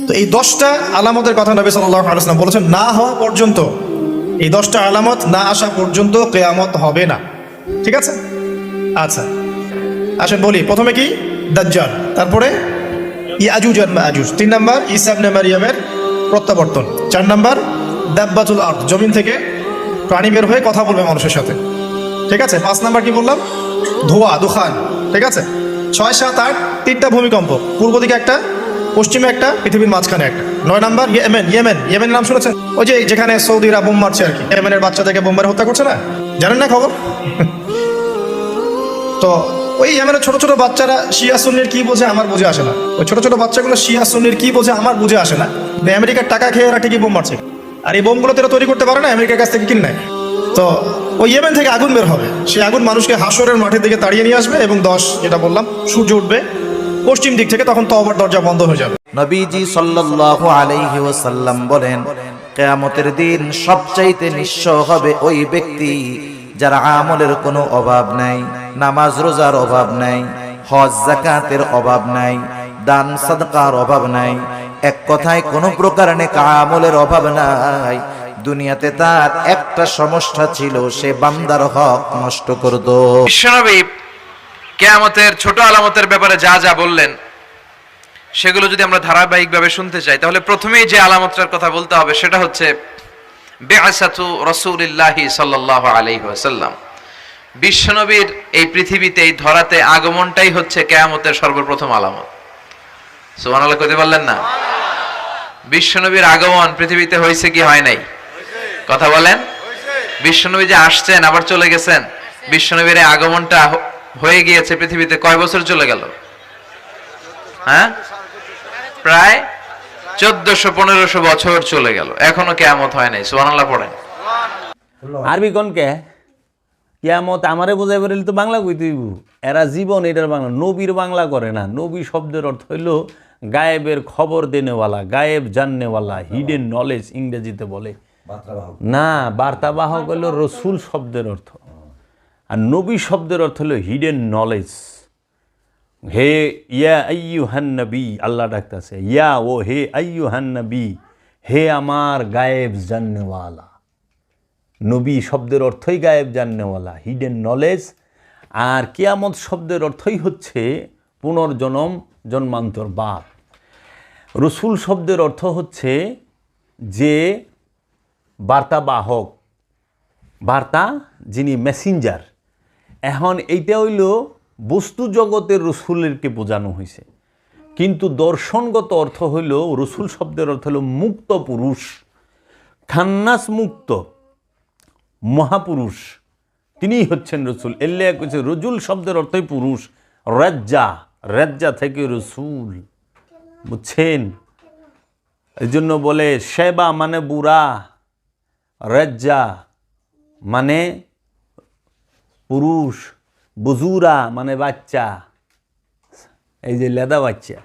তো এই 10টা আলামতের কথা নবী সাল্লাল্লাহু আলাইহি ওয়াসাল্লাম বলেছেন, না হওয়া পর্যন্ত, এই 10টা আলামত না আসা পর্যন্ত কিয়ামত হবে না। ঠিক আছে? আচ্ছা, আসেন বলি। প্রথমে কি? দাজ্জাল, তারপরে ইয়াজুজ আর মাজুজ, 3 নাম্বার ঈসা ইবনে মারইয়ামের প্রত্যাবর্তন, 4 নাম্বার দাব্বাতুল আরদ, জমিন থেকে প্রাণী বের হয়ে কথা বলবে মানুষের সাথে। ঠিক আছে? 5 নাম্বার কি বললাম? ধোঁয়া, দুখান। ঠিক আছে? 6, 7, 8 3টা ভূমিকম্প, পূর্ব দিকে একটা, পশ্চিমে একটা, পৃথিবীর মাঝখানে একটা। 9 নাম্বার ইয়েমেনের নাম শুনেছেন? ওই যে যেখানে সৌদিরা বোম মারছে আর কি, ইয়েমেনের বাচ্চাদেরকে বোম মেরে হত্যা করছে না, জানেন না খবর? তো ওই ইয়েমেনের ছোট ছোট বাচ্চারা শিয়া সুন্নির কি বোঝে আমার বুঝে আসে না। ওই ছোট ছোট বাচ্চাগুলো শিয়া সুন্নির কি বোঝে আমার বুঝে আসে না। আমেরিকার টাকা খেয়ে ওরা ঠিকই বোম মারছে, আর এই বোমগুলো তো এরা তৈরি করতে পারে না, আমেরিকার কাছ থেকে কিনে নেয়। তো ওই ইয়েমেন থেকে আগুন বের হবে, সেই আগুন মানুষকে হাসরের মাঠের দিকে তাড়িয়ে নিয়ে আসবে, এবং 10 যেটা বললাম, সূর্য উঠবে পশ্চিম দিক থেকে, তখন তওবার দরজা বন্ধ হয়ে যাবে। নবীজি সাল্লাল্লাহু আলাইহি ওয়াসাল্লাম বলেন, কিয়ামতের দিন সবচাইতে নিঃস্ব হবে ওই ব্যক্তি যার আমলের কোনো অভাব নাই, নামাজ রোজার অভাব নাই, হজ যাকাতের অভাব নাই, দান সাদকার অভাব নাই, এক কথায় কোনো প্রকার নেক আমলের অভাব নাই। দুনিয়াতে তার একটা সমস্যা ছিল, সে বান্দার হক নষ্ট করত। বিশ্বনবী কিয়ামতের ছোট আলামতের ব্যাপারে যা যা বললেন, সেগুলো যদি আমরা ধারাবাহিকভাবে শুনতে চাই, তাহলে প্রথমেই যে আলামতটার কথা বলতে হবে সেটা হচ্ছে বিআসাতু রাসূলিল্লাহি সাল্লাল্লাহু আলাইহি ওয়াসাল্লাম। বিশ্বনবীর এই পৃথিবীতে, এই ধরাতে আগমনটাই হচ্ছে কিয়ামতের সর্বপ্রথম আলামত। সুবহানাল্লাহ কইতে পারলেন না? বিশ্বনবীর আগমন পৃথিবীতে হয়েছে কি হয় নাই? কথা বলেন। বিশ্বনবী যে আসছেন আবার চলে গেছেন, বিশ্বনবীর এই আগমনটা হয়ে গিয়েছে পৃথিবীতে কয় বছর চলে গেল? হ্যাঁ, প্রায় 1400-1500 বছর চলে গেল, এখনো কিয়ামত হয় নাই। সুবহানাল্লাহ পড়েন। আরবি কোনকে কিয়ামত আমারে বোঝাই পারিল তো বাংলা কইতে হইব। এরা জীবন এটার বাংলা, নবীর বাংলা করে না। নবী শব্দের অর্থ হইল গায়েবের খবর দেনেওয়ালা, গায়েব জাননেওয়ালা, হিডেন নলেজ ইংরেজিতে বলে। না, বার্তাবাহক হইল রসুল শব্দের অর্থ, আর নবী শব্দের অর্থ হলো হিডেন নলেজ। হে ইয়া আইয়ুহান নবী, আল্লাহ ডাকতেছে ইয়া, ও হে আইয়ুহান নবী, হে আমার গায়েব জাননেওয়ালা। নবী শব্দের অর্থই গায়েব জাননেওয়ালা, হিডেন নলেজ। আর কিয়ামত শব্দের অর্থই হচ্ছে পুনর্জন্ম, জন্মান্তর বাদ। রসুল শব্দের অর্থ হচ্ছে যে বার্তাবাহক, বার্তা যিনি মেসেঞ্জার। এখন এইটা হইল বস্তু জগতের রসুলকে বোঝানো হয়েছে, কিন্তু দর্শনগত অর্থ হইল রসুল শব্দের অর্থ হলো মুক্ত পুরুষ, খান্নাস মুক্ত মহাপুরুষ, তিনিই হচ্ছেন রসুল। এল্লে কইছে রজুল শব্দের অর্থই পুরুষ, রাজ্জা, রাজ্জা থেকে রসুল, বুঝছেন? এই জন্য বলে শেবা মানে বুড়া, রাজ্জা মানে পুরুষ, বুজুরা মানে বাচ্চা, এই যে লেদা বাচ্চা,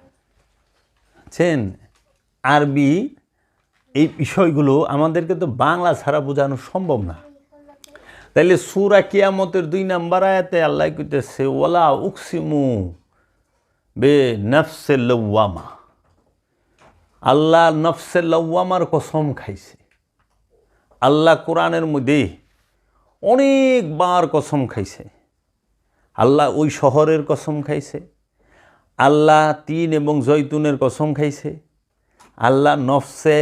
বুঝছেন? আরবি এই বিষয়গুলো আমাদেরকে তো বাংলা ছাড়া বোঝানো সম্ভব না। তাইলে সূরা কিয়ামতের 2 নম্বর আয়াতে আল্লাহ কইতেছে ওয়ালা উকসিমু বে নফসে লওয়ামা, আল্লাহ নফসে লওয়ামার কসম খাইছে। আল্লাহ কোরআনের মধ্যে অনেকবার কসম খাইছে। আল্লাহ ওই শহরের কসম খাইছে, আল্লাহ তিন এবং জৈতুনের কসম খাইছে, আল্লাহ নফসে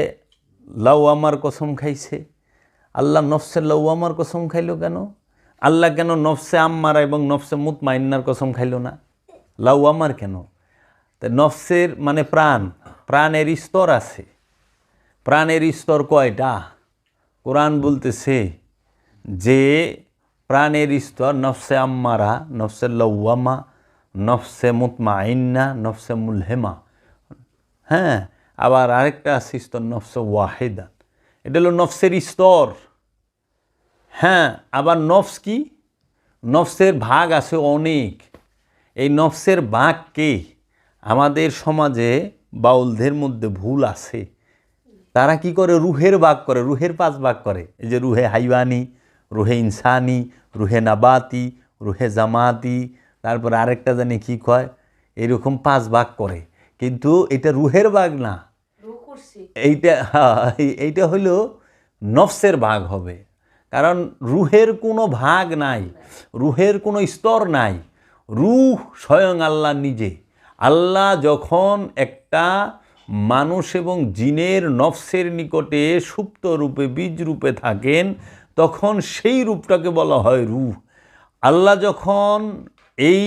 লাওয়ামার কসম খাইছে। আল্লাহ নফসে লাওয়ামার কসম খাইল কেন? আল্লাহ কেন নফসে আম্মারা এবং নফসে মুতমাইন্নার কসম খাইল না? লাওয়ামার কেন? তা নফসের মানে প্রাণ, প্রাণের স্তর আছে। প্রাণের স্তর কয়টা? কোরআন বলতেছে যে প্রাণের স্তর নফসে আম্মারা, নফসে লাওয়ামা, নফসে মুতমাইন্না, নফসে মুলহেমা। হ্যাঁ, আবার আরেকটা আছে স্তর নফসে ওয়াহিদা, এটা হলো নফসের স্তর। হ্যাঁ, আবার নফস কি? নফসের ভাগ আছে অনেক। এই নফসের ভাগকে আমাদের সমাজে বাউলদের মধ্যে ভুল আছে। তারা কি করে? রুহের ভাগ করে, রুহের 5 ভাগ করে। এই যে রুহে হাইওয়ানি, রুহে ইনসানি, রুহে নাবাতি, রুহে জামাতি, তারপর আরেকটা জানি কি কয়, এরকম 5 ভাগ করে। কিন্তু এটা রুহের ভাগ না, এইটা হইল নফসের ভাগ হবে, কারণ রুহের কোনো ভাগ নাই, রুহের কোনো স্তর নাই। রুহ স্বয়ং আল্লাহ নিজে। আল্লাহ যখন একটা মানুষ এবং জিনের নফসের নিকটে সুপ্ত রূপে বীজ রূপে থাকেন, তখন সেই রূপটাকে বলা হয় রুহ। আল্লাহ যখন এই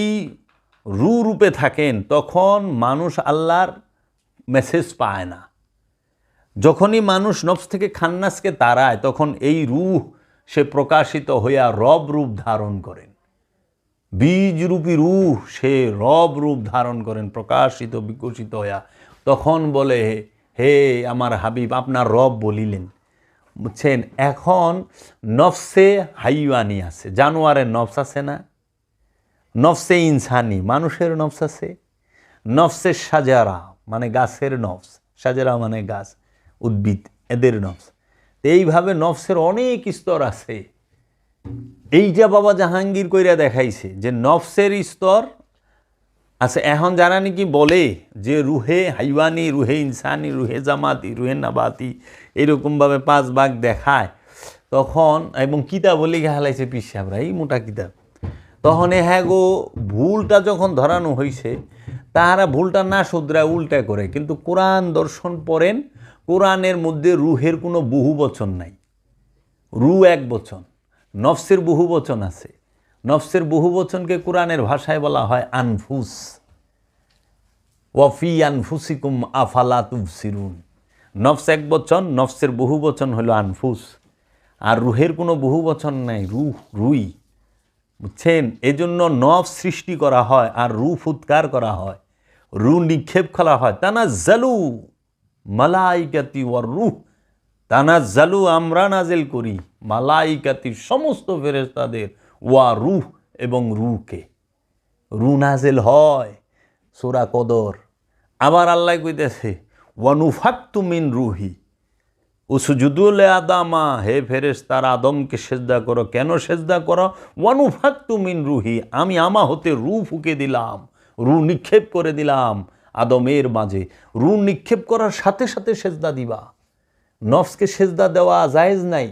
রূপে থাকেন, তখন মানুষ আল্লাহর মেসেজ পায় না। যখনই মানুষ নফস থেকে খান্নাসকে তাড়ায়, তখন এই রূহ সে প্রকাশিত হইয়া রব রূপ ধারণ করেন। বীজরূপী রূহ সে রব রূপ ধারণ করেন, প্রকাশিত বিকশিত হইয়া। তখন বলে, হে আমার হাবিব, আপনার রব বলিলেন। বুঝছেন? এখন নফসে হাইওয়ানি আছে, জানোয়ারের নফস আছে না? নফসে ইনসানি, মানুষের নফস আছে। নফসে সাজারা মানে গাছের নফস, সাজারা মানে গাছ, উদ্ভিদ, এদের নফস। এইভাবে নফসের অনেক স্তর আছে। এই যে বাবা জাহাঙ্গীর কইরা দেখাইছে যে নফসের স্তর আছে। এখন যারা নাকি বলে যে রুহে হাইওয়ানি, রুহে ইনসানি, রুহে জামাতি, রুহে নাবাতি, এরকমভাবে 5 ভাগ দেখায়, তখন এবং কিতাব বলে হালাইছে পীর সাহেবরা, এই মোটা কিতাব। তখন হ্যাঁ গো, ভুলটা যখন ধরানো হয়েছে, তাহারা ভুলটা না শুধরায় উল্টা করে। কিন্তু কোরআন দর্শন পড়েন, কোরআনের মধ্যে রুহের কোনো বহু বচন নাই, রু এক বচন। নফসের বহু বচন আছে। নফসের বহু বচনকে কোরআনের ভাষায় বলা হয় আনফুস। ওয়াফি আনফুসিকুম আফালা তুবসিরুন। নফস এক বচন, নফসের বহু বচন হলো আনফুস। আর রুহের কোনো বহু বচন নাই, রুহ, রুই। বুঝছেন? এজন্য নফস সৃষ্টি করা হয় আর রু ফুৎকার করা হয়, রু নিক্ষেপ করা হয়। তানাজ্জালু মালাইকাতি ওয়ার রুহ, তানাজ্জালু আমরা নাজিল করি মালাইকাতির সমস্ত ফেরেশতাদের, ওয়া রুহ এবং রুকে। রু নাজিল হয় সূরা কদর। আবার আল্লাহ কইতেছে ওয়ানুফাক্তু মিন রুহি উসজুদুল আদামা, হে ফেরেশতারা আদমকে সেজদা করো। কেন সেজদা করো? ওয়ানুফাক্তু মিন রুহি, আমি আমা হতে রু ফুঁকে দিলাম, রু নিক্ষেপ করে দিলাম আদমের মাঝে। রু নিক্ষেপ করার সাথে সাথে সেজদা দিবা। নফসকে সেজদা দেওয়া জায়েজ নাই,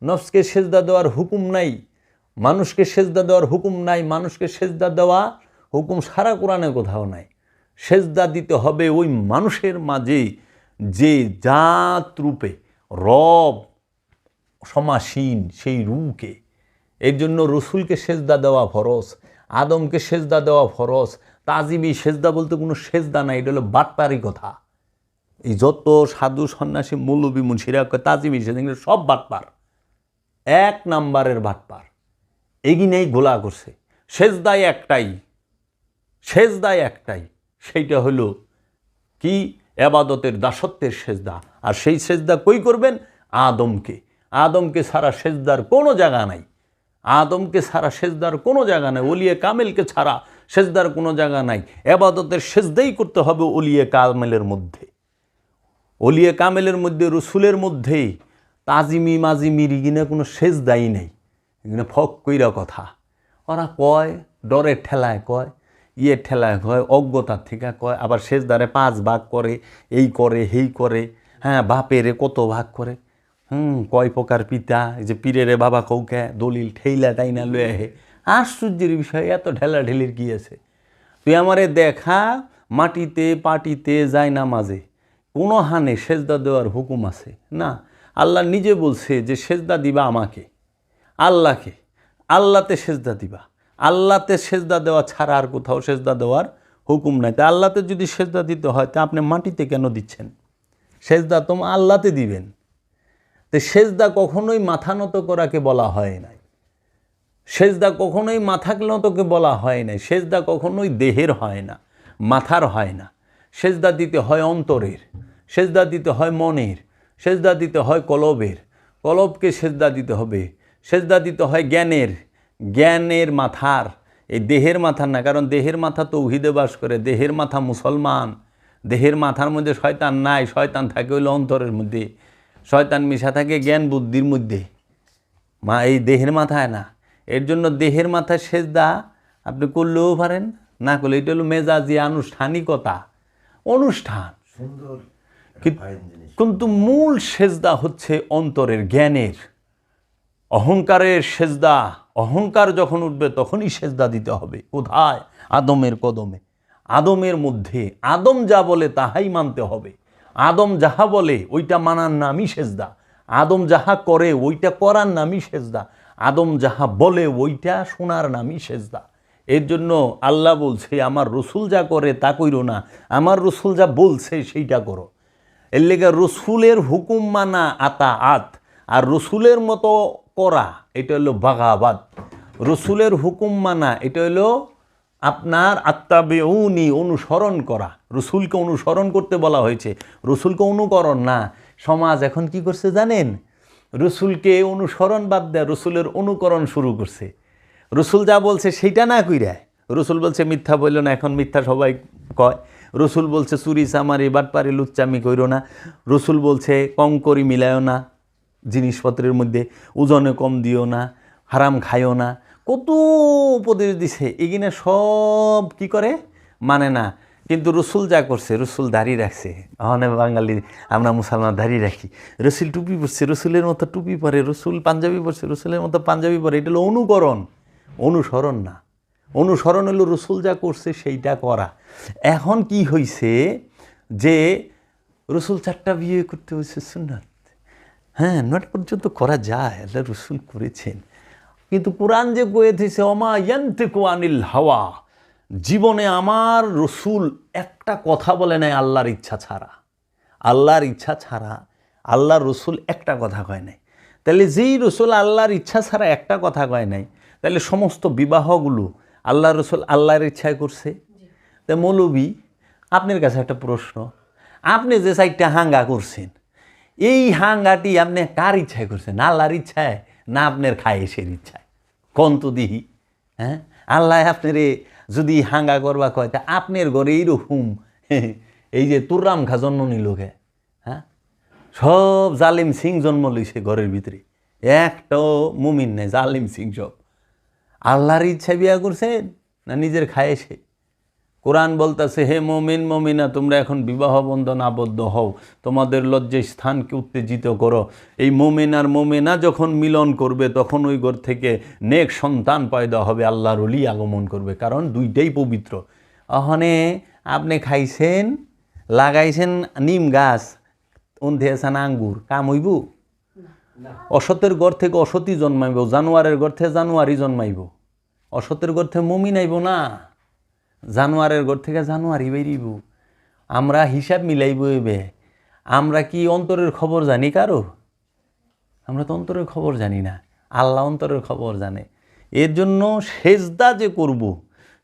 নফসকে সেজদা দেওয়ার হুকুম নাই, মানুষকে সেজদা দেওয়ার হুকুম নাই। মানুষকে সেজদা দেওয়া হুকুম সারা কোরআনে কোথাও নাই। সেজদা দিতে হবে ওই মানুষের মাঝে যে জাত রূপে রব সমাসীন, সেই রুকে। এর জন্য রসুলকে সেজদা দেওয়া ফরজ, আদমকে সেজদা দেওয়া ফরজ। তাজিমি সেজদা বলতে কোনো সেজদা নাই, এটা হলো বাটপারি কথা। এই যত সাধু সন্ন্যাসী মৌলবী মুন্সিরা তাজিমি সেজদা, সব বাটপার, 1 নাম্বারের বাটপার। এগিনেই গোলা করছে। সেজদায় একটাই, সেজদায় একটাই, সেইটা হলো কি? এবাদতের দাসত্বের সেজদা। আর সেই সেজদা কই করবেন? আদমকে। আদমকে ছাড়া সেজদার কোনো জায়গা নাই, আদমকে ছাড়া সেজদার কোনো জায়গা নাই। ওলিয়ে কামেলকে ছাড়া সেজদার কোনো জায়গা নাই। এবাদতের সেজদাই করতে হবে ওলিয়ে কামেলের মধ্যে, ওলিয়ে কামেলের মধ্যে, রসুলের মধ্যে। তাজিমি মাজিমির ইগিনে কোনো সেজদাই নেই, এখানে ফক কইরা কথা। ওরা কয় ডরের ঠেলায় কয়, ঠেলায় কয়, অজ্ঞতার থেকে কয়। আবার সেজদারে 5 ভাগ করে, এই করে হেই করে। হ্যাঁ, বাপেরে কত ভাগ করে। কয় প্রকার পিতা, এই যে পীরেরে বাবা কৌকে দলিল ঠেইলা টাইনা লয়ে হে। আশ্চর্যের বিষয়, এত ঢেলা ঢেলির কি আছে? তুই আমারে দেখা মাটিতে পাটিতে যায় না মাঝে, কোনো হানে সেজদা দেওয়ার হুকুম আছে না? আল্লাহ নিজে বলছে যে সেজদা দিবা আমাকে, আল্লাহকে। আল্লাহতে সেজদা দিবা। আল্লাহতে সেজদা দেওয়া ছাড়া আর কোথাও সেজদা দেওয়ার হুকুম নাই। তা আল্লাহতে যদি সেজদা দিতে হয়, তা আপনি মাটিতে কেন দিচ্ছেন? সেজদা তো আল্লাহতে দিবেন। তো সেজদা কখনোই মাথা নত করাকে বলা হয় নাই, সেজদা কখনোই মাথা নতকে বলা হয় নাই। সেজদা কখনোই দেহের হয় না, মাথার হয় না। সেজদা দিতে হয় অন্তরের, সেজদা দিতে হয় মনের, সেজদা দিতে হয় কলবের, কলবকে সেজদা দিতে হবে। সেজদা দিতে হয় জ্ঞানের, জ্ঞানের মাথার, এই দেহের মাথার না। কারণ দেহের মাথা তৌহিদে বাস করে, দেহের মাথা মুসলমান। দেহের মাথার মধ্যে শয়তান নাই, শয়তান থাকে হইল অন্তরের মধ্যে। শয়তান মিশা থাকে জ্ঞান বুদ্ধির মধ্যে, এই দেহের মাথায় না। এর জন্য দেহের মাথায় সেজদা আপনি করলেও পারেন, না করলে এটা হলো মেজাজি আনুষ্ঠানিকতা, অনুষ্ঠান। কিন্তু মূল সেজদা হচ্ছে অন্তরের, জ্ঞানের, অহংকারের সেজদা। অহংকার যখন উঠবে তখনই সেজদা দিতে হবে। কোথায়? আদমের কদমে, আদমের মধ্যে। আদম যা বলে তাহাই মানতে হবে। আদম যাহা বলে ওইটা মানার নামই সেজদা। আদম যাহা করে ওইটা করার নামই সেজদা। আদম যাহা বলে ওইটা শোনার নামই সেজদা। এর জন্য আল্লাহ বলছে, আমার রসুল যা করে তা কইরো না, আমার রসুল যা বলছে সেইটা করো। এর লেগে রসুলের হুকুম মানা আতা আত, আর রসুলের মতো করা এটা হলো বাগাবাদ। রসুলের হুকুম মানা এটা হলো আপনার আত্তাবিউনি, অনুসরণ করা। রসুলকে অনুসরণ করতে বলা হয়েছে, রসুলকে অনুকরণ না। সমাজ এখন কি করছে জানেন? রসুলকে অনুসরণ বাদ দেয়, রসুলের অনুকরণ শুরু করছে। রসুল যা বলছে সেইটা না কইরায়। রসুল বলছে মিথ্যা বলল না, এখন মিথ্যা সবাই কয়। রসুল বলছে চুরি চামারি বাটপারি লুচ্চামি কইরো না। রসুল বলছে কম করি মিলায়ও না জিনিসপত্রের মধ্যে, ওজনে কম দিও না, হারাম খাইও না। কত উপদেশ দিছে, এগিনে সব কি করে? মানে না। কিন্তু রসুল যা করছে, রসুল দাঁড়িয়ে রাখছে। ওখানে বাঙালি আমরা মুসলমান দাঁড়িয়ে রাখি, রসুল টুপি পরছে, রসুলের মতো টুপি পরে, রসুল পাঞ্জাবি পরছে, রসুলের মতো পাঞ্জাবি পরে। এটা হলো অনুকরণ, অনুসরণ না। অনুসরণ হলো রসুল যা করছে সেইটা করা। এখন কি হয়েছে যে রসুল 4টা বিয়ে করতে হয়েছে সুন্নাত। হ্যাঁ, 9 পর্যন্ত করা যায়, আল্লাহ রসুল করেছেন। কিন্তু কোরআন যে কয়ে দিয়েছে ওমা ইয়ান্তিকু আনিল হাওয়া, জীবনে আমার রসুল একটা কথা বলে নাই আল্লাহর ইচ্ছা ছাড়া। আল্লাহর ইচ্ছা ছাড়া আল্লাহর রসুল একটা কথা কয় নাই। তাহলে যেই রসুল আল্লাহর ইচ্ছা ছাড়া একটা কথা কয় নাই, তাহলে সমস্ত বিবাহগুলো আল্লাহ রসুল আল্লাহর ইচ্ছায় করছে। তা মৌলবী, আপনার কাছে একটা প্রশ্ন, আপনি যে 4টা হাঙ্গা করছেন, এই হাঙ্গাটি আপনি কার ইচ্ছায় করছেন? আল্লাহর ইচ্ছায় না আপনার খায়েশের ইচ্ছায়? কোন তো দিহি। হ্যাঁ, আল্লাহ আপনারে যদি হাঙ্গা করবা কয়, তা আপনার ঘরে এইরকম এই যে তুরাম খা জন্ম নিল গে, হ্যাঁ, সব জালিম সিং জন্ম লইছে ঘরের ভিতরে, একটাও মুমিন নেই, জালিম সিং সব। আল্লাহর ইচ্ছা বিয়া করছেন না নিজের খায়েশে? কোরআন বলতেছে, হে মুমিন মুমিনা, তোমরা এখন বিবাহ বন্ধন আবদ্ধ হও, তোমাদের লজ্জায় স্থানকে উত্তেজিত করো। এই মুমিন আর মুমিনা যখন মিলন করবে তখন ওই ঘর থেকে নেক সন্তান পয়দা হবে, আল্লাহর ওলি আগমন করবে, কারণ দুইটাই পবিত্র। ওখানে আপনি খাইছেন, লাগাইছেন নিম গাছ, অন্ধেছেন আঙ্গুর, কাম হইব? অসতের ঘর থেকে অসতই জন্মাইব, জানুয়ারের ঘর থেকে জানুয়ারি জন্মাইব। অসতের ঘর থেকে মুমিন আইব না, জানুয়ারের ঘর থেকে জানুয়ারি বেরিব। আমরা হিসাব মিলাইব এবে। আমরা কি অন্তরের খবর জানি কারো? আমরা তো অন্তরের খবর জানি না, আল্লাহ অন্তরের খবর জানে। এর জন্য সেজদা যে করব,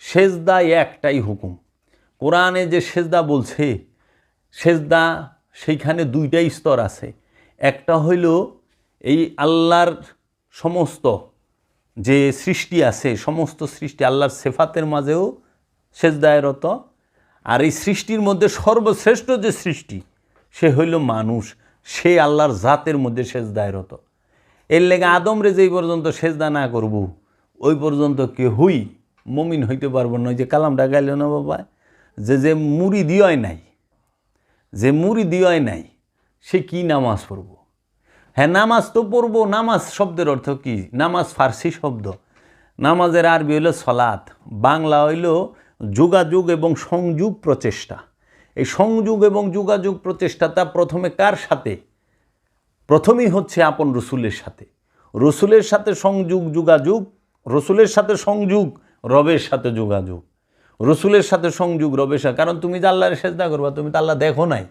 সেজদা একটাই হুকুম। কোরআনে যে সেজদা বলছে, সেজদা সেইখানে 2টাই স্তর আছে। একটা হইল এই আল্লাহর সমস্ত যে সৃষ্টি আছে, সমস্ত সৃষ্টি আল্লাহর সেফাতের মাঝেও সেজদায় রত। আর এই সৃষ্টির মধ্যে সর্বশ্রেষ্ঠ যে সৃষ্টি সে হইল মানুষ, সে আল্লাহর জাতের মধ্যে সেজদায় রত। এর লেগে আদমরে যেই পর্যন্ত সেজদা না করব, ওই পর্যন্ত কেউই মুমিন হইতে পারবো না। ওই যে কালামটা গাইল না বাবা, যে মুড়ি দিয়াই নাই, যে মুড়ি দিয়াই নাই, সে কি নামাজ পড়ব? হ্যাঁ, নামাজ তো পড়বো। নামাজ শব্দের অর্থ কি? নামাজ ফার্সি শব্দ, নামাজের আরবি হইল সলাত, বাংলা হইল যোগাযোগ এবং সংযোগ প্রচেষ্টা। এই সংযোগ এবং যোগাযোগ প্রচেষ্টাটা প্রথমে কার সাথে? প্রথমেই হচ্ছে আপন রসুলের সাথে। রসুলের সাথে সংযোগ, যোগাযোগ, রসুলের সাথে সংযোগ, রবের সাথে যোগাযোগ, রসুলের সাথে সংযোগ, রবের সাথে। কারণ তুমি তো আল্লাহর সেজদা করবা, তুমি তো আল্লাহ দেখো নাই,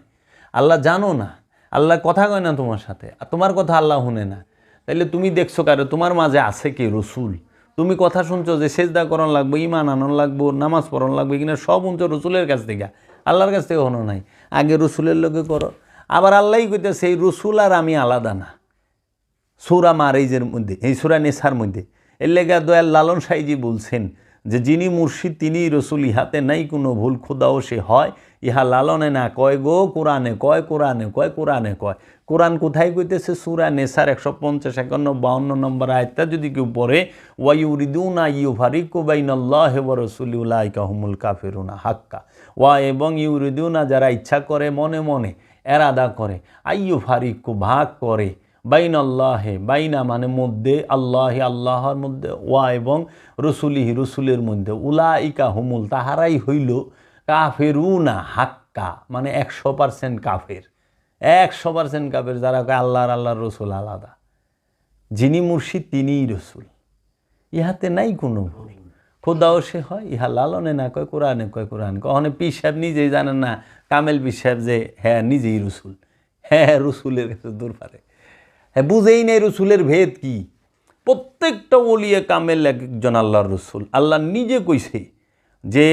আল্লাহ জানো না, আল্লাহ কথা কয় না তোমার সাথে, আর তোমার কথা আল্লাহ শুনে না। তাইলে তুমি দেখছো কারো? তোমার মাঝে আছে কে? রসুল। তুমি কথা শুনছো যে সেজদা করণ লাগবো, ইমান আনন লাগবো, নামাজ পড়ন লাগবে, কিনা সব শুনছো রসুলের কাছ থেকে, আল্লাহর কাছ থেকে হনো নাই। আগে রসুলের লোকে করো। আবার আল্লাহই কইতেছে এই রসুল আর আমি আলাদা না। সূরা মারিজের মধ্যে, এই সূরা নেসার মধ্যে, এর লেগে দয়াল লালন সাইজি বলছেন যে যিনি মুর্শিদ তিনি রসুল, ইহাতে নাই কোনো ভুল, খোদাও সে হয়, ইহা লালনে না কয় গো কোরআনে কয়, কোরআনে কয়, কোরআনে কয়। কোরআন কোথায় কইতেছে? সূরা নেসার 150, 51, 52 নম্বর আয়াতটা যদি কেউ পড়ে, ওয়াইউরিদুনা ইউফারিকু বাইনাল্লাহি ওয়া রাসূলিহি উলাইকা হুমুল কাফিরুনা হাক্কা। ওয়া এবং ইউরিদুনা যারা ইচ্ছা করে মনে মনে এরাদা করে, আইয়ু ফারিকু ভাগ করে, বাইন আল্লাহে, বাইনা মানে মধ্যে, আল্লাহে আল্লাহর মধ্যে, ওয়া এবং রসুলিহি রসুলের মধ্যে, উলাইকা হুমুল তাহারাই হইল কাফেরুনা হাক্কা মানে 100% কাফের, 100% কাফের যারা কয় আল্লাহর রসুল আলাদা, যিনি মুর্শিদ তিনিই রসুল, ইহাতে নাই কোনো ভুল। খোদাও সে হয়, ইহা লালনে না কয় কোরআনে কয় কোরআন কখনো পীর সাহেব নিজেই জানেন না, কামেল পীর সাহেব যে হ্যাঁ নিজেই রসুল, হ্যাঁ রসুলের কাছে দূর পারে, হ্যাঁ বুঝেই নেই রসুলের ভেদ কি। প্রত্যেকটা ওলিয়ে কামেল একজন আল্লাহর রসুল। আল্লাহ নিজে কইছে যে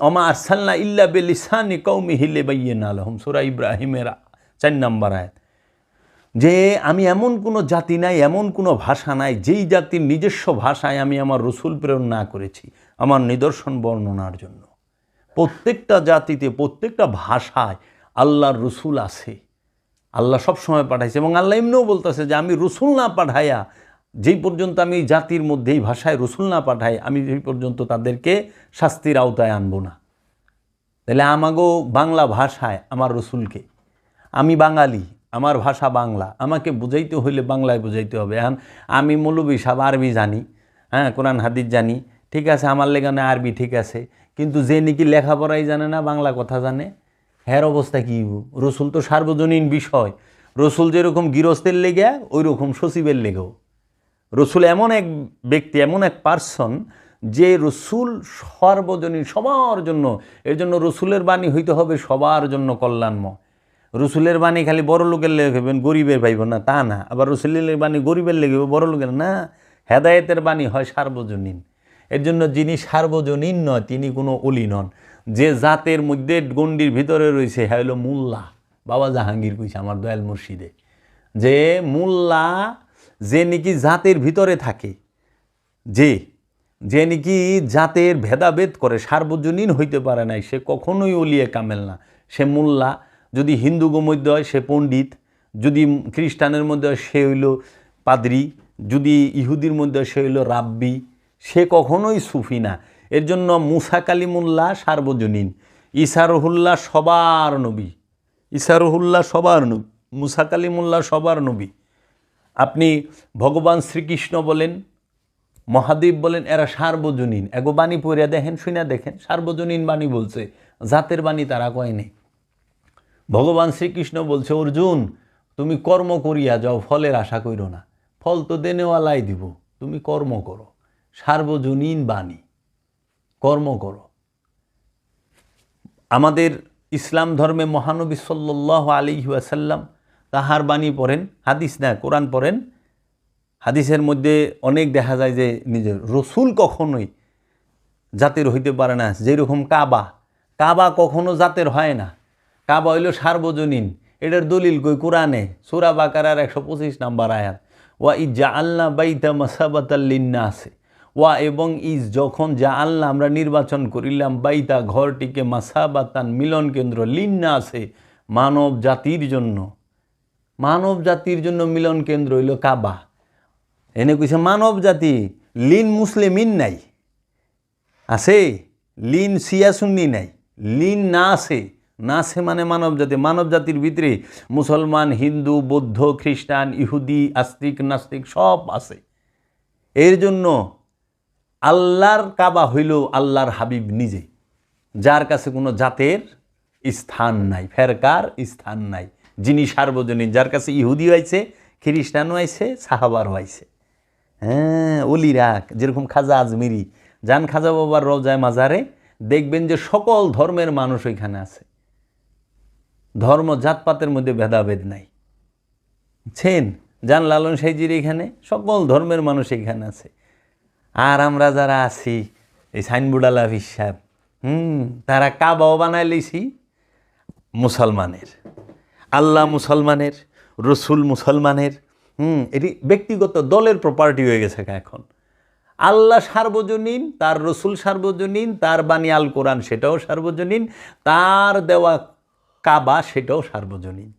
অমা আরসালনা ইল্লা বিলিসানি কওমিহি লিবাইয়িনা লাহুম, সূরা ইব্রাহিমের 4 নম্বর আয়াত, যে আমি এমন কোনো জাতি নাই, এমন কোনো ভাষা নাই যেই জাতির নিজস্ব ভাষায় আমি আমার রসুল প্রেরণ না করেছি আমার নিদর্শন বর্ণনার জন্য। প্রত্যেকটা জাতিতে প্রত্যেকটা ভাষায় আল্লাহর রসুল আছে, আল্লাহ সবসময় পাঠাইছে। এবং আল্লাহ এমনিও বলতেছে যে আমি রসুল না পাঠাইয়া যেই পর্যন্ত আমি জাতির মধ্যে এই ভাষায় রসুল না পাঠাই আমি সেই পর্যন্ত তাদেরকে শাস্তির আওতায় আনবো না। তাহলে আমাগো বাংলা ভাষায় আমার রসুলকে, আমি বাঙালি, আমার ভাষা বাংলা, আমাকে বুঝাইতে হইলে বাংলায় বুঝাইতে হবে। এখন আমি মৌলবী সাহেব আরবি জানি, হ্যাঁ কোরআন হাদিস জানি, ঠিক আছে, আমার লেগানে আরবি ঠিক আছে, কিন্তু যে নাকি লেখাপড়াই জানে না বাংলা কথা জানে, হ্যার অবস্থা কী? রসুল তো সার্বজনীন বিষয়। রসুল যেরকম গৃহস্থের লেগে ওই রকম সচিবের লেগেও। রসুল এমন এক ব্যক্তি, এমন এক পার্সন যে রসুল সর্বজনীন, সবার জন্য। এর জন্য রসুলের বাণী হইতে হবে সবার জন্য কল্যাণময়। রসুলের বাণী খালি বড় লোকের লেখবেন, গরিবের ভাইব না তা না, আবার রসুলের বাণী গরিবের লেগেবে, বড় লোকের না। হেদায়েতের বাণী হয় সার্বজনীন। এর জন্য যিনি সার্বজনীন নয় তিনি কোনো অলি নন। যে জাতের মধ্যে গণ্ডির ভিতরে রয়েছে হ্যাঁ হলো মোল্লা। বাবা জাহাঙ্গীর কইছে আমার দয়াল মুর্শিদে, যে মোল্লা যে নাকি জাতের ভিতরে থাকে, যে নাকি জাতের ভেদাভেদ করে, সার্বজনীন হইতে পারে নাই, সে কখনোই অলিয়ে কামেল না। সে মোল্লা, যদি হিন্দুগো মধ্যে হয় সে পণ্ডিত, যদি খ্রিস্টানের মধ্যে হয় সে হইল পাদ্রী, যদি ইহুদির মধ্যে হয় সে হইল রাব্বি, সে কখনোই সুফি না। এর জন্য মুসা কালিমুল্লাহ সার্বজনীন, ঈসা রুহুল্লাহ সবার নবী, ঈসা রুহুল্লাহ সবার নবী, মুসা কালিমুল্লাহ সবার নবী। আপনি ভগবান শ্রীকৃষ্ণ বলেন, মহাদেব বলেন, এরা সার্বজনীন। এগো বাণী পড়িয়া দেখেন, শুনে দেখেন, সার্বজনীন বাণী বলছে, জাতের বাণী তারা কয়নি। ভগবান শ্রীকৃষ্ণ বলছে, অর্জুন তুমি কর্ম করিয়া যাও, ফলের আশা কইরো না, ফল তো দেনেওয়ালাই দিব, তুমি কর্ম করো। সার্বজনীন বাণী, কর্ম করো। আমাদের ইসলাম ধর্মে মহানবী সাল্লাল্লাহু আলাইহি ওয়াসাল্লাম তাহার বাণী পড়েন, হাদিস না কোরআন পড়েন। হাদিসের মধ্যে অনেক দেখা যায় যে নিজের রসুল কখনোই জাতের হইতে পারে না। যেরকম কাবা কখনো জাতের হয় না, কাবা হইল সার্বজনীন। এটার দলিল কই? কোরআনে সূরা বাকারার 125 নম্বর আয়াত, ওয়া ইজ্জাআলনা বাইতা মাসাবাতাল লিন্নাসি, ওয়া এবং ইজ যখন জাআলনা আমরা নির্বাচন করিলাম, বাইতা ঘরটিকে, মাসাবাতান মিলন কেন্দ্র, লিন্নাসে মানব জাতির জন্য, মানব জাতির জন্য মিলন কেন্দ্র হইল কাবা। এনে কইছে মানব জাতি, লিন মুসলিমিন নাই, আছে লিন শিয়া সুন্নি নাই, লিন না আছে, না আছে মানে মানব জাতি। মানব জাতির ভিতরে মুসলমান, হিন্দু, বৌদ্ধ, খ্রিস্টান, ইহুদি, আস্তিক, নাস্তিক সব আছে। এর জন্য আল্লাহর কাবা হইল আল্লাহর হাবিব নিজে, যার কাছে কোনো জাতের স্থান নাই, ফেরকার স্থান নাই, যিনি সার্বজনীন, যার কাছে ইহুদি হয়েছে, খ্রিস্টানও আইছে, সাহাবারও আইছে। হ্যাঁ অলিরা, যেরকম খাজা আজমিরি, যান খাজা বাবার রওজায় মাজারে, দেখবেন যে সকল ধর্মের মানুষ ওইখানে আছে, ধর্ম জাতপাতের মধ্যে ভেদাভেদ নাই। বুঝছেন? যান লালন সাইজির এখানে সকল ধর্মের মানুষ এখানে আছে। আর আমরা যারা আছি এই সাইনবোর্ডালা হিসাব, তারা কাবাও বানায় লইছি মুসলমানের, আল্লাহ মুসলমানের, রসুল মুসলমানের। এটি ব্যক্তিগত দলের প্রপার্টি হয়ে গেছে এখন। আল্লাহ সার্বজনীন, তার রসুল সার্বজনীন, তার বাণী আল কোরআন সেটাও সার্বজনীন, তার দেওয়া কাবা সেটাও সার্বজনীন।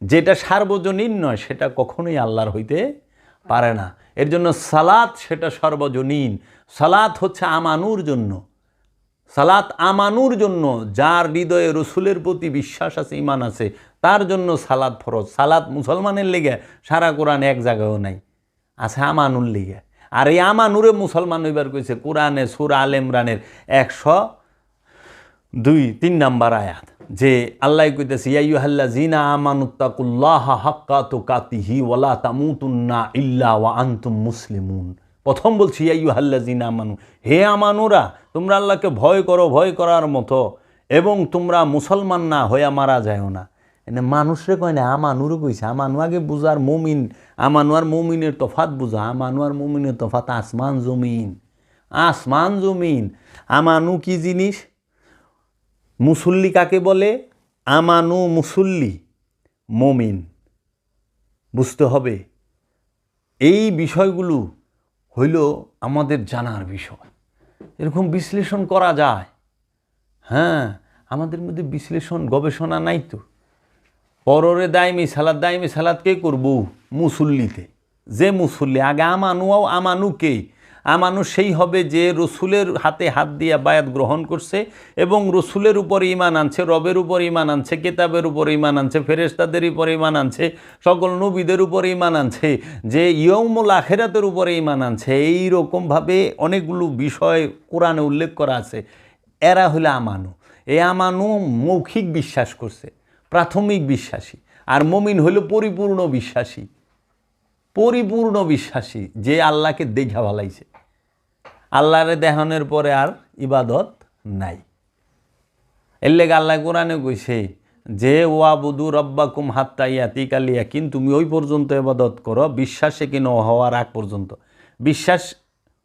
যেটা সার্বজনীন নয় সেটা কখনোই আল্লাহর হইতে পারে না। এর জন্য সালাত সেটা সর্বজনীন। সালাত হচ্ছে আমানুর জন্য, সালাত আমানুর জন্য, যার হৃদয়ে রসুলের প্রতি বিশ্বাস আছে, ইমান আছে, তার জন্য সালাত ফরজ। সালাত মুসলমানের লেগে সারা কোরআন এক জায়গায়ও নাই, আছে আমানুর লেগে। আর এই আমানুরে মুসলমান এবার কইছে কোরআনে সূরা আল ইমরানের 102-3 নাম্বার আয়াত, যে আল্লাহ কইতেছে ইয়া আইয়ুহাল্লাযীনা আমানুত্তাকুল্লাহা হাক্কা তুকাতিহি ওয়া লা তামুতুন্না ইল্লা ওয়া আনতুম মুসলিমুন। প্রথম বলছি ইয়া আইয়ুহাল্লাযীনা আমানু, হে আমানুরা, তোমরা আল্লাহকে ভয় করো, ভয় করার মতো, এবং তোমরা মুসলমান না হয়ে মারা যায়ও না। এনে মানুষরে কয় না, আমানুরও কইছে। আমানু আগে বুঝার, মুমিন, আমানু আর মুমিনের তফাত বুঝা। আমানু আর মুমিনের তফাত আসমান জমিন, আসমান জমিন। আমানু কি জিনিস, মুসল্লি কাকে বলে, আমানু মুসল্লি, মুমিন, বুঝতে হবে। এই বিষয়গুলো হইল আমাদের জানার বিষয়। এরকম বিশ্লেষণ করা যায়, হ্যাঁ, আমাদের মধ্যে বিশ্লেষণ গবেষণা নাই তো। পররে দায়মি সালাদ কে করবো, মুসল্লিতে। যে মুসল্লি আগে আমানুকে, আমানু সেই হবে যে রসুলের হাতে হাত দিয়া বায়াত গ্রহণ করছে এবং রসুলের উপর ঈমান আনছে, রবের উপর ঈমান আনছে, কিতাবের উপর ঈমান আনছে, ফেরেশতাদের উপর ঈমান আনছে, সকল নবীদের উপর ঈমান আনছে, যে ইয়ৌমুল আখিরাতের উপর ঈমান আনছে। এই রকমভাবে অনেকগুলো বিষয় কোরআনে উল্লেখ করা আছে। এরা হলো আমানু। এই আমানু মৌখিক বিশ্বাস করছে, প্রাথমিক বিশ্বাসী। আর মুমিন হইল পরিপূর্ণ বিশ্বাসী, পরিপূর্ণ বিশ্বাসী, যে আল্লাহকে দেখা ভালাইছে। আল্লাহরে দেখানোর পরে আর ইবাদত নাই। এর লেগে আল্লাহ কোরআনে কইছে যে ওয়াবুদু রব্বাকুম হাত্তা ইয়াতিকাল ইয়াকিন, তুমি ওই পর্যন্ত ইবাদত করো বিশ্বাসে কিন হওয়ার আগ পর্যন্ত, বিশ্বাস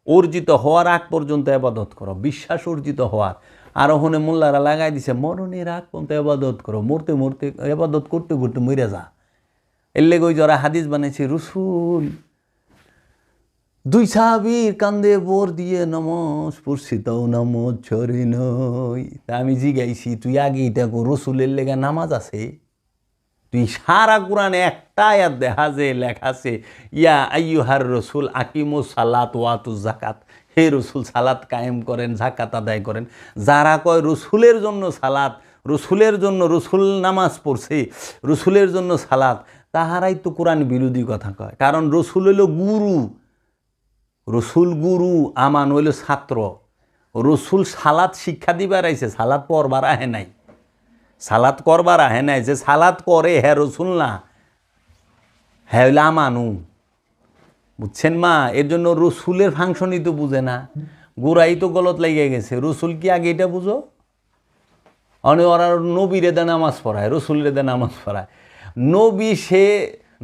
অর্জিত হওয়ার আগ পর্যন্ত ইবাদত করো, বিশ্বাস অর্জিত হওয়ার। আর ওখানে মোল্লারা লাগাই দিছে মরণের আগ পর্যন্ত ইবাদত করো, মরতে মরতে ইবাদত করতে করতে মরে যা। এর লেগে ওই যারা হাদিস বানাইছে, রসুল 2 সাহাবীর কান্দে বোর দিয়ে নমজ পড়ছি, তাও নমজ ছড়ে নই। তা আমি জিগাইছি, তুই আগে এটা রসুলের লেগে নামাজ আছে? তুই সারা কোরআনে একটা আয়াত দেখা যে লেখা আছে ইয়া আইয়ুহার রসুল আকিমুস সালাত ওয়াতুজ যাকাত, হে রসুল সালাত কায়েম করেন, যাকাত আদায় করেন। যারা কয় রসুলের জন্য সালাত, রসুলের জন্য রসুল নামাজ পড়ছে, রসুলের জন্য সালাত, তাহারাই তো কোরআন বিরোধী কথা কয়। কারণ রসুল হইল গুরু, রসুল গুরু, আমান হইল ছাত্র। রসুল সালাত শিক্ষা দিবার আইছে, সালাত পড়বার আহে নাই, সালাত করবার আহে নাই। যে সালাত করে হ্যাঁ রসুল না, হ্যাঁ হইলে আমানু, বুঝছেন মা? এর জন্য রসুলের ফাংশনই তো বুঝে না, গোড়াই তো গলত লেগে গেছে। রসুল কি আগে এটা বুঝো? ওরা নবীরে দে নামাজ পড়ায়, রসুলের দে নামাজ পড়ায়। নবী সে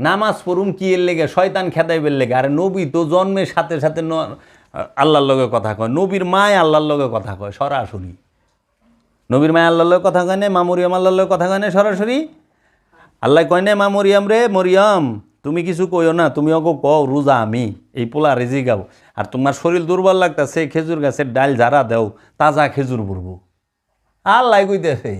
নামাজ পড়ুন কি এর লেগে, শয়তান খেদাইবের লেগে। আর নবী তো জন্মের সাথে সাথে আল্লাহর লগে কথা কয়, নবীর মায় আল্লাহর লগে কথা কয় সরাসরি। নবীর মায় আল্লাহর লগে কথা কয় না, মা মরিয়ম আল্লাহর লগে কথা কয় না সরাসরি। আল্লাহ কয় না, মা মরিয়ম রে, মরিয়ম তুমি কিছু কইও না, তুমি ওকে কও রোজা আমি, এই পোলা রেজি গাও। আর তোমার শরীর দুর্বল লাগতেছে, খেজুর গাছের ডাল ঝাড়া দেও, তাজা খেজুর পড়বো। আল্লাহ কইতেছে,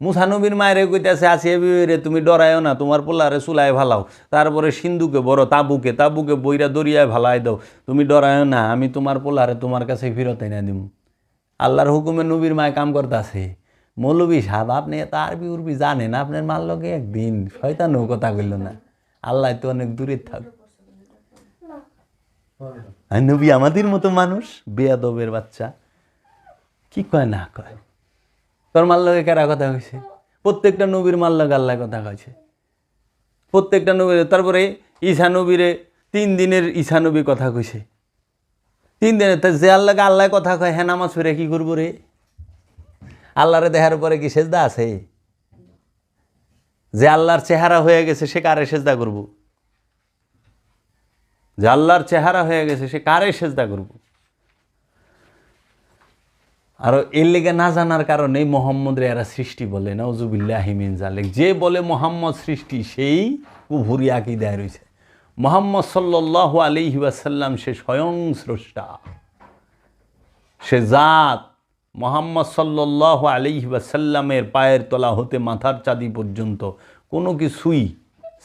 মুসা নবীর মায়েরে কইতেছে আসিয়া রে, তুমি ডরায়ও না, তোমার পোলারে চুলায় ভালাও, তারপরে সিন্ধুকে বড় তাবুকে বইরা দরিয়ায় ভালাই দাও, তুমি ডরায়ও না, আমি তোমার পোলারে তোমার কাছে ফিরত এনে দিব। আল্লাহর হুকুমে নবীর মায় কাম করতেছে। মৌলবী সাহেব, আপনি এত আরবি উরবি জানেন, আপনার মার লগে একদিন শয়তানও কথা কইল না। আল্লাহ তো অনেক দূরে থাক। নবী আমাদের মতো মানুষ, বেয়াদবের বাচ্চা, কি কয় না কয়। তোর মার লগে কারা কথা কইছে? প্রত্যেকটা নবীর মার লগে আল্লাহ কথা কইছে, প্রত্যেকটা নবীর। তারপরে ঈসা নবীরে 3 দিনের ঈসা নবী কথা কইছে, 3 দিনের। যে আল্লাহকে আল্লাহ কথা কয়, হ্যাঁ নামাজ পড়ে কি করবো রে? আল্লাহরে দেখার পরে কি সেজদা আছে? যে আল্লাহর চেহারা হয়ে গেছে সে কারে সেজদা করব? যে আল্লাহর চেহারা হয়ে গেছে সে কারে সেজদা করব? আর এর লেগে না জানার কারণে মোহাম্মদ এরা সৃষ্টি বলে, নাউজুবিল্লাহি মিন জালিক। যে বলে মোহাম্মদ সৃষ্টি, সেই কুফরি আকীদায় রয়েছে। মোহাম্মদ সাল্লাল্লাহু আলাইহি ওয়াসাল্লাম সে স্বয়ং স্রষ্টা, সে জাত। মোহাম্মদ সাল্লাল্লাহু আলাইহি ওয়াসাল্লামের পায়ের তলা হতে মাথার চাঁদি পর্যন্ত কোনো কিছুই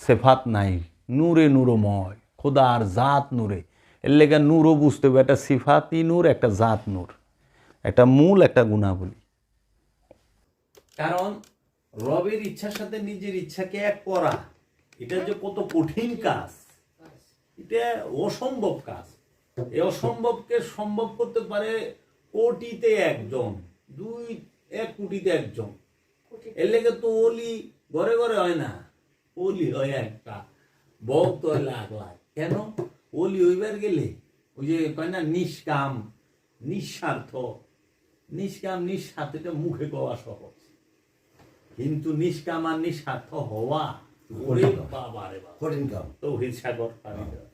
সেফাত নাই, নূরে নূরময়, খোদার জাত নূরে। এর লেগে নূরও বুঝতে হবে, একটা সিফাতি নূর, একটা জাত নূর। একটা মূল একটা গুণাবলী। কারণ রবের ইচ্ছার সাথে নিজের ইচ্ছাকে এক করা, এটা যে কত কঠিন কাজ, এটা অসম্ভব কাজ। এই অসম্ভবকে সম্ভব করতে পারে কোটিতে একজন, 1 কোটিতে একজন। এর লেগে তো ওলি ঘরে ঘরে হয় না, ওলি হয় একটা, ভক্ত হয় লাখ লাখ। কেন? ওলি হইবার গেলে ওই যে কয় না নিষ্কাম নিঃস্বার্থ, নিষ্কাম নিঃস্বার্থ, এটা মুখে কওয়া সহজ, কিন্তু নিষ্কাম আর নিঃস্বার্থ হওয়া, ওরে বাবা রে বাবা, কঠিন কাম। তো সাগর পানি দেওয়া।